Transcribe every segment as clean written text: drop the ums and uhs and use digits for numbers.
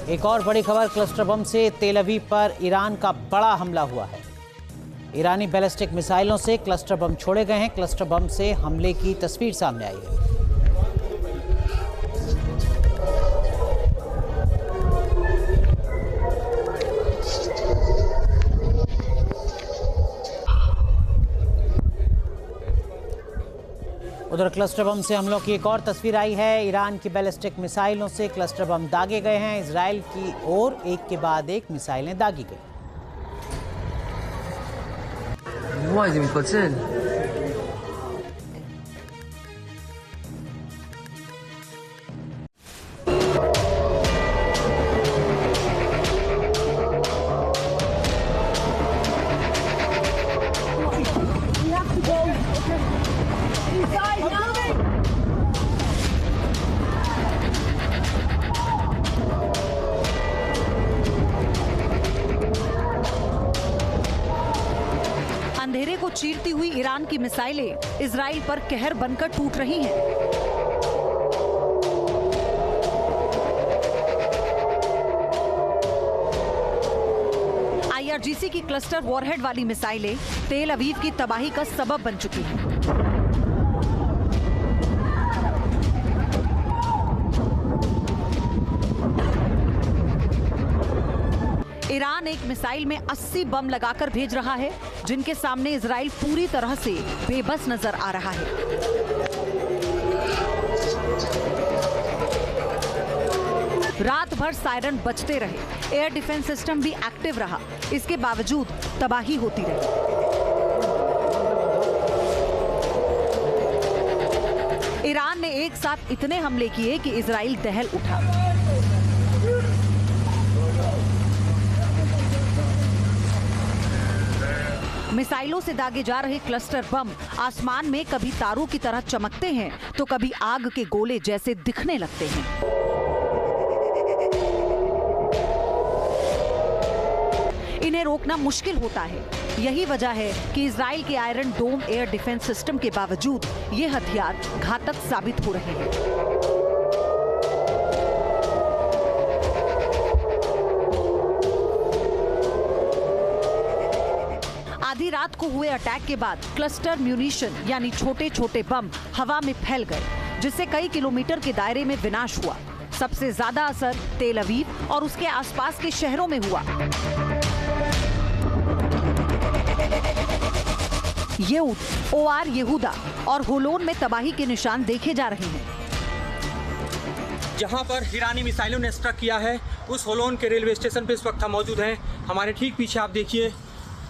एक और बड़ी खबर क्लस्टर बम से तेल अवीव पर ईरान का बड़ा हमला हुआ है। ईरानी बैलिस्टिक मिसाइलों से क्लस्टर बम छोड़े गए हैं। क्लस्टर बम से हमले की तस्वीर सामने आई है। उधर क्लस्टर बम से हमलों की एक और तस्वीर आई है। ईरान की बैलिस्टिक मिसाइलों से क्लस्टर बम दागे गए हैं। इजराइल की ओर एक के बाद एक मिसाइलें दागी गई। अंधेरे को चीरती हुई ईरान की मिसाइलें इजराइल पर कहर बनकर टूट रही हैं। IRGC की क्लस्टर वॉरहेड वाली मिसाइलें तेल अवीव की तबाही का सबब बन चुकी हैं। ईरान एक मिसाइल में 80 बम लगाकर भेज रहा है, जिनके सामने इजराइल पूरी तरह से बेबस नजर आ रहा है। रात भर सायरन बजते रहे, एयर डिफेंस सिस्टम भी एक्टिव रहा, इसके बावजूद तबाही होती रही। ईरान ने एक साथ इतने हमले किए कि इजराइल दहल उठा। मिसाइलों से दागे जा रहे क्लस्टर बम आसमान में कभी तारों की तरह चमकते हैं तो कभी आग के गोले जैसे दिखने लगते हैं। इन्हें रोकना मुश्किल होता है। यही वजह है कि इजराइल के आयरन डोम एयर डिफेंस सिस्टम के बावजूद ये हथियार घातक साबित हो रहे हैं। आधी रात को हुए अटैक के बाद क्लस्टर म्यूनिशन यानी छोटे छोटे बम हवा में फैल गए, जिससे कई किलोमीटर के दायरे में विनाश हुआ। सबसे ज्यादा असर तेल अवीव और उसके आसपास के शहरों में हुआ। येऊद, OR यहूदा और होलोन में तबाही के निशान देखे जा रहे हैं। जहां पर ईरानी मिसाइलों ने स्ट्रक किया है, उस होलोन के रेलवे स्टेशन पर इस वक्त हम मौजूद हैं। हमारे ठीक पीछे आप देखिए,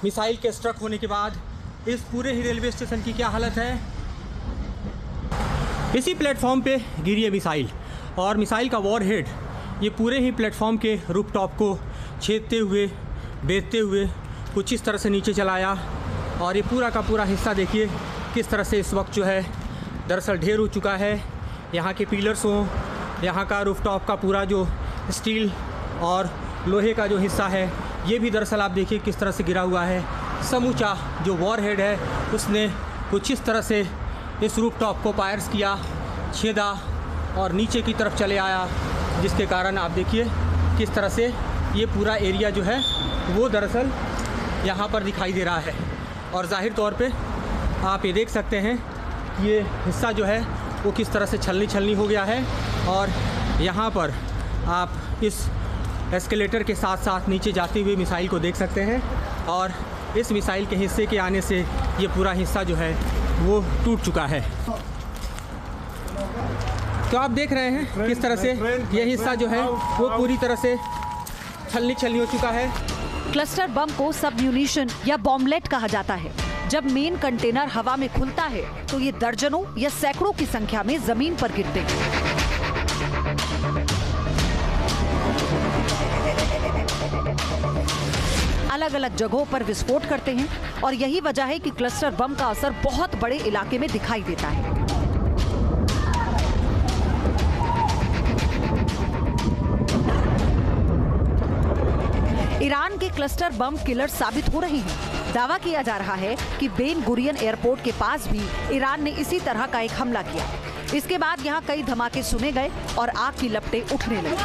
मिसाइल के स्ट्रक होने के बाद इस पूरे ही रेलवे स्टेशन की क्या हालत है। इसी प्लेटफॉर्म पे गिरी है मिसाइल, और मिसाइल का वॉरहेड ये पूरे ही प्लेटफॉर्म के रूफटॉप को छेदते हुए, बेचते हुए कुछ इस तरह से नीचे चलाया। और ये पूरा का पूरा हिस्सा देखिए किस तरह से इस वक्त जो है दरअसल ढेर हो चुका है। यहाँ के पिलर्स हों, यहाँ का रूफटॉप का पूरा जो स्टील और लोहे का जो हिस्सा है, ये भी दरअसल आप देखिए किस तरह से गिरा हुआ है। समूचा जो वॉरहेड है उसने कुछ इस तरह से इस रूफटॉप को फायर्स किया, छेदा और नीचे की तरफ चले आया, जिसके कारण आप देखिए किस तरह से ये पूरा एरिया जो है वो दरअसल यहाँ पर दिखाई दे रहा है। और ज़ाहिर तौर पे आप ये देख सकते हैं कि ये हिस्सा जो है वो किस तरह से छलनी हो गया है। और यहाँ पर आप इस एस्केलेटर के साथ साथ नीचे जाती हुई मिसाइल को देख सकते हैं, और इस मिसाइल के हिस्से के आने से ये पूरा हिस्सा जो है वो टूट चुका है। तो आप देख रहे हैं किस तरह से ये हिस्सा जो है वो पूरी तरह से छलनी हो चुका है। क्लस्टर बम को सब म्यूनिशन या बॉम्बलेट कहा जाता है। जब मेन कंटेनर हवा में खुलता है तो ये दर्जनों या सैकड़ों की संख्या में जमीन पर गिरते हैं। अलग अलग जगहों पर विस्फोट करते हैं, और यही वजह है कि क्लस्टर बम का असर बहुत बड़े इलाके में दिखाई देता है। ईरान के क्लस्टर बम किलर साबित हो रहे हैं। दावा किया जा रहा है कि बेन गुरियन एयरपोर्ट के पास भी ईरान ने इसी तरह का एक हमला किया। इसके बाद यहां कई धमाके सुने गए और आग की लपटें उठने लगी।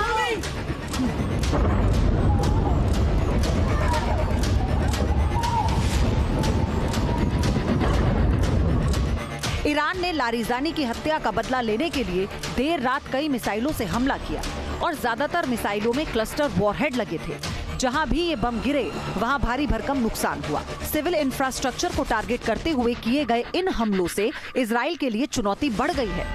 ईरान ने लारिजानी की हत्या का बदला लेने के लिए देर रात कई मिसाइलों से हमला किया और ज्यादातर मिसाइलों में क्लस्टर वॉरहेड लगे थे। जहां भी ये बम गिरे वहां भारी भरकम नुकसान हुआ। सिविल इंफ्रास्ट्रक्चर को टारगेट करते हुए किए गए इन हमलों से इजराइल के लिए चुनौती बढ़ गई है।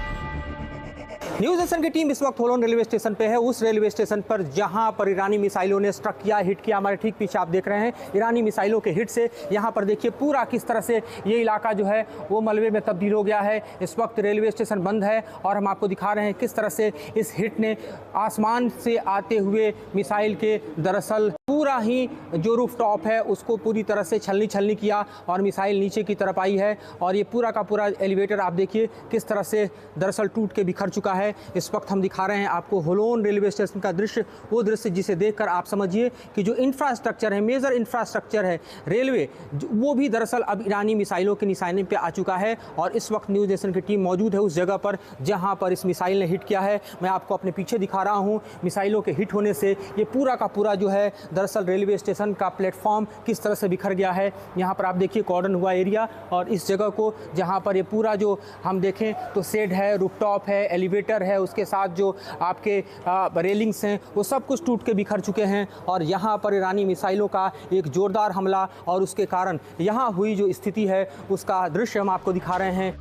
न्यूज़ नेशन की टीम इस वक्त होलोन रेलवे स्टेशन पे है, उस रेलवे स्टेशन पर जहां पर ईरानी मिसाइलों ने स्ट्रक किया, हिट किया। हमारे ठीक पीछे आप देख रहे हैं ईरानी मिसाइलों के हिट से यहां पर देखिए पूरा किस तरह से ये इलाका जो है वो मलबे में तब्दील हो गया है। इस वक्त रेलवे स्टेशन बंद है और हम आपको दिखा रहे हैं किस तरह से इस हिट ने आसमान से आते हुए मिसाइल के दरअसल पूरा ही जो रूफ टॉप है उसको पूरी तरह से छलनी किया और मिसाइल नीचे की तरफ आई है और ये पूरा का पूरा एलिवेटर आप देखिए किस तरह से दरअसल टूट के बिखर चुका है। इस वक्त हम दिखा रहे हैं आपको होलोन रेलवे स्टेशन का दृश्य, वो दृश्य जिसे देखकर आप समझिए कि जो इंफ्रास्ट्रक्चर है, मेजर इंफ्रास्ट्रक्चर है रेलवे, वो भी दरअसल अब ईरानी मिसाइलों के निशाने पे आ चुका है। और इस वक्त न्यूज़ नेशन की टीम मौजूद है उस जगह पर जहां पर इस मिसाइल ने हिट किया है। मैं आपको अपने पीछे दिखा रहा हूं मिसाइलों के हिट होने से ये पूरा का पूरा जो है दरअसल रेलवे स्टेशन का प्लेटफॉर्म किस तरह से बिखर गया है। यहाँ पर आप देखिए कॉर्डन हुआ एरिया और इस जगह को जहाँ पर ये पूरा जो हम देखें तो शेड है, रूफटॉप है, एलिवेटर है, उसके साथ जो आपके रेलिंग्स हैं वो सब कुछ टूट के बिखर चुके हैं। और यहाँ पर ईरानी मिसाइलों का एक जोरदार हमला और उसके कारण यहाँ हुई जो स्थिति है उसका दृश्य हम आपको दिखा रहे हैं।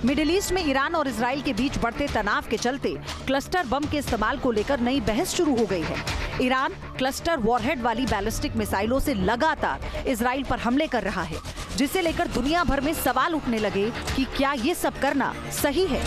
मिडिल ईस्ट में ईरान और इजराइल के बीच बढ़ते तनाव के चलते क्लस्टर बम के इस्तेमाल को लेकर नई बहस शुरू हो गई है। ईरान क्लस्टर वॉरहेड वाली बैलिस्टिक मिसाइलों से लगातार इजराइल पर हमले कर रहा है, जिसे लेकर दुनिया भर में सवाल उठने लगे कि क्या ये सब करना सही है।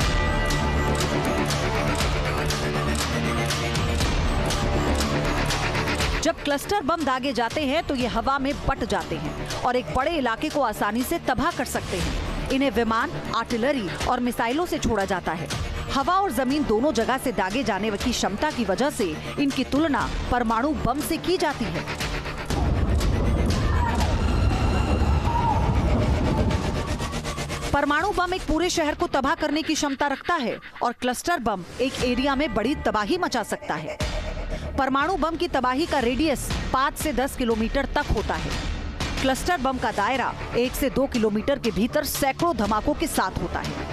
जब क्लस्टर बम दागे जाते हैं तो ये हवा में बट जाते हैं और एक बड़े इलाके को आसानी से तबाह कर सकते हैं। इन्हें विमान, आर्टिलरी और मिसाइलों से छोड़ा जाता है। हवा और जमीन दोनों जगह से दागे जाने की क्षमता की वजह से इनकी तुलना परमाणु बम से की जाती है। परमाणु बम एक पूरे शहर को तबाह करने की क्षमता रखता है और क्लस्टर बम एक एरिया में बड़ी तबाही मचा सकता है। परमाणु बम की तबाही का रेडियस 5 से 10 किलोमीटर तक होता है। क्लस्टर बम का दायरा 1 से 2 किलोमीटर के भीतर सैकड़ों धमाकों के साथ होता है।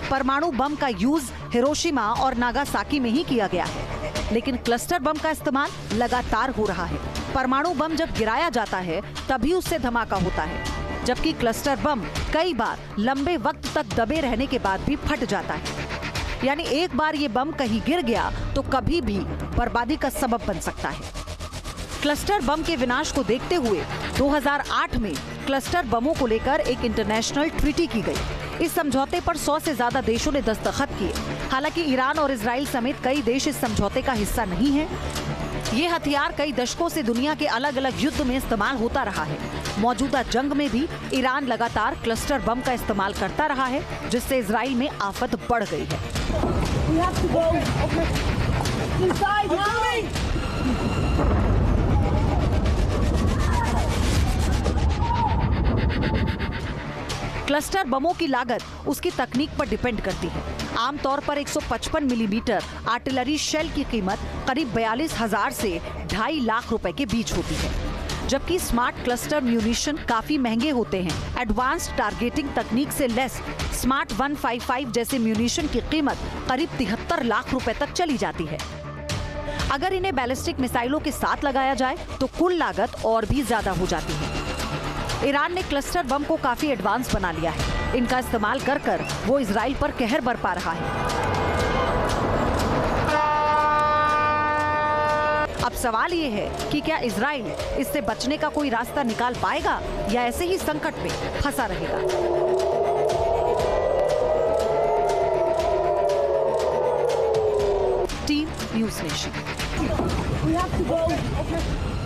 परमाणु बम का यूज हिरोशिमा और नागासाकी में ही किया गया है, लेकिन क्लस्टर बम का इस्तेमाल लगातार हो रहा है। परमाणु बम जब गिराया जाता है तभी उससे धमाका होता है, जबकि क्लस्टर बम कई बार लंबे वक्त तक दबे रहने के बाद भी फट जाता है। यानी एक बार ये बम कहीं गिर गया तो कभी भी बर्बादी का सबब बन सकता है। क्लस्टर बम के विनाश को देखते हुए 2008 में क्लस्टर बमों को लेकर एक इंटरनेशनल ट्रीटी की गई। इस समझौते पर 100 से ज्यादा देशों ने दस्तखत किए। हालांकि ईरान और इजराइल समेत कई देश इस समझौते का हिस्सा नहीं है। ये हथियार कई दशकों से दुनिया के अलग अलग युद्ध में इस्तेमाल होता रहा है। मौजूदा जंग में भी ईरान लगातार क्लस्टर बम का इस्तेमाल करता रहा है, जिससे इजराइल में आफत बढ़ गई है। क्लस्टर बमों की लागत उसकी तकनीक पर डिपेंड करती है। आमतौर पर 155 मिलीमीटर आर्टिलरी शेल की कीमत करीब 42,000 से 2.5 लाख रुपए के बीच होती है, जबकि स्मार्ट क्लस्टर म्यूनिशन काफी महंगे होते हैं। एडवांस्ड टारगेटिंग तकनीक से लेस स्मार्ट 155 जैसे म्यूनिशन की कीमत करीब 73 लाख रुपए तक चली जाती है। अगर इन्हें बैलिस्टिक मिसाइलों के साथ लगाया जाए तो कुल लागत और भी ज्यादा हो जाती है। ईरान ने क्लस्टर बम को काफी एडवांस बना लिया है। इनका इस्तेमाल कर वो इजराइल पर कहर बरपा रहा है। अब सवाल ये है कि क्या इजराइल इससे बचने का कोई रास्ता निकाल पाएगा या ऐसे ही संकट में फंसा रहेगा। Team news nation.